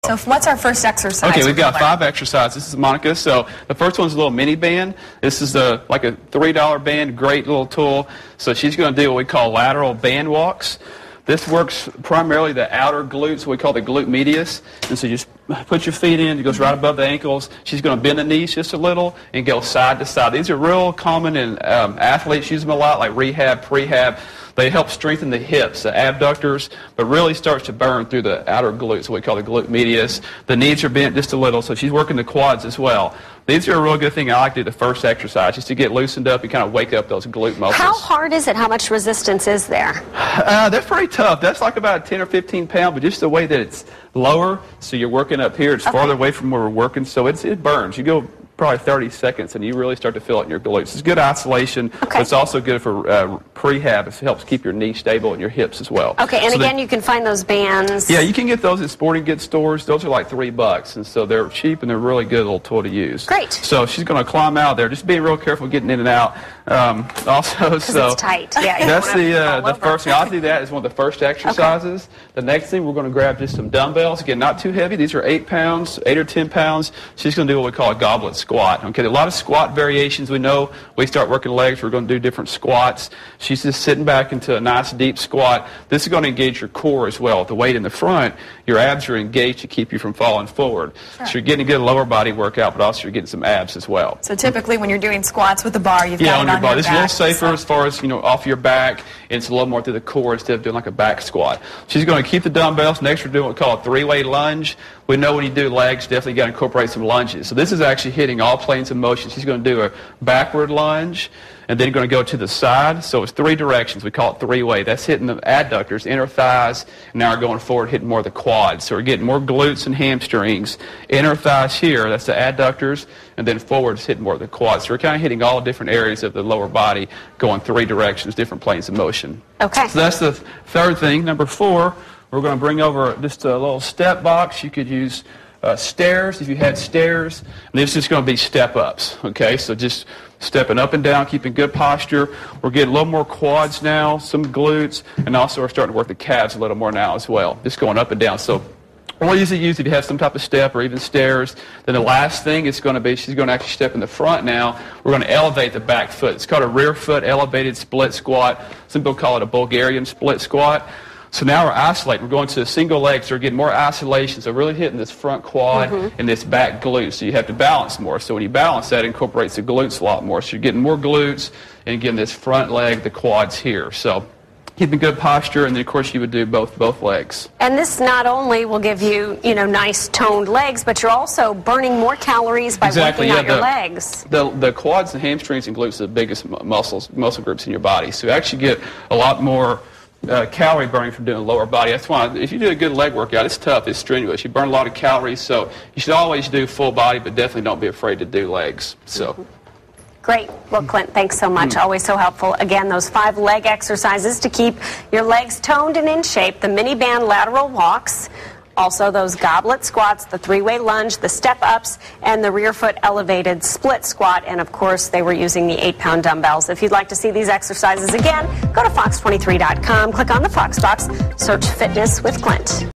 So what's our first exercise? Okay, we've got 5 exercises. This is Monica. So the first one's a little mini band. This is like a $3 band, great little tool. So she's going to do what we call lateral band walks. This works primarily the outer glutes, what we call the glute medius. And so you just put your feet in, it goes right above the ankles. She's going to bend the knees just a little and go side to side. These are real common in athletes, use them a lot, like rehab, prehab. They help strengthen the hips, the abductors, but really starts to burn through the outer glutes, what we call the glute medius. The knees are bent just a little, so she's working the quads as well. These are a real good thing I like to do the first exercise, just to get loosened up and kind of wake up those glute muscles. How hard is it? How much resistance is there? That's pretty tough. That's like about 10 or 15 pounds, but just the way that it's lower, so you're working up here, it's farther away from where we're working, so it burns. You go probably 30 seconds, and you really start to feel it in your glutes. It's good isolation, but it's also good for prehab. It helps keep your knee stable and your hips as well. Okay, and so again, you can find those bands. Yeah, you can get those at sporting goods stores. Those are like $3, and so they're cheap and they're really good little tool to use. Great. So she's going to climb out there. Just being real careful getting in and out. Also, so it's tight. Yeah, that's the first thing. I'll do that as one of the first exercises. The next thing, we're going to grab just some dumbbells. Again, not too heavy. These are 8 pounds, 8 or 10 pounds. She's going to do what we call a goblet squat. Okay, a lot of squat variations. We know we start working legs, we're going to do different squats. She's just sitting back into a nice deep squat. This is going to engage your core as well. With the weight in the front, your abs are engaged to keep you from falling forward. Sure. So you're getting a good lower body workout, but also you're getting some abs as well. So typically when you're doing squats with the bar, you've got it on your body. It's a little back, safer as far as, off your back. It's a little more through the core instead of doing like a back squat. She's going to keep the dumbbells. Next, we're doing what we call a 3-way lunge. We know when you do legs, definitely got to incorporate some lunges. So this is actually hitting all planes of motion. She's going to do a backward lunge, and then going to go to the side. So it's 3 directions. We call it 3-way. That's hitting the adductors, inner thighs, and now we're going forward, hitting more of the quads. So we're getting more glutes and hamstrings. Inner thighs here, that's the adductors, and then forward is hitting more of the quads. So we're kind of hitting all different areas of the lower body, going 3 directions, different planes of motion. Okay. So that's the third thing. Number 4, we're going to bring over just a little step box. You could use stairs if you had stairs. And this is going to be step-ups, okay? So just stepping up and down, keeping good posture. We're getting a little more quads now, some glutes, and also we're starting to work the calves a little more now as well, just going up and down. So we'll usually use if you have some type of step or even stairs. Then the last thing is going to be, she's going to actually step in the front now. We're going to elevate the back foot. It's called a rear foot elevated split squat. Some people call it a Bulgarian split squat. So now we're isolating. We're going to a single leg, so we're getting more isolation. So really hitting this front quad and this back glute. So you have to balance more. So when you balance that, it incorporates the glutes a lot more. So you're getting more glutes and getting this front leg, the quads here. So keeping good posture, and then of course you would do both legs. And this not only will give you, nice toned legs, but you're also burning more calories by working out your legs. The quads and hamstrings and glutes are the biggest muscle groups in your body. So you actually get a lot more calorie burning from doing lower body. That's why if you do a good leg workout, it's tough, it's strenuous. You burn a lot of calories, so you should always do full body, but definitely don't be afraid to do legs. So. Great. Well, Clint, thanks so much. Always so helpful. Again, those 5 leg exercises to keep your legs toned and in shape, the mini band lateral walks, also those goblet squats, the 3-way lunge, the step-ups, and the rear foot elevated split squat. And, of course, they were using the 8-pound dumbbells. If you'd like to see these exercises again, go to fox23.com, click on the Fox box, search Fitness with Clint.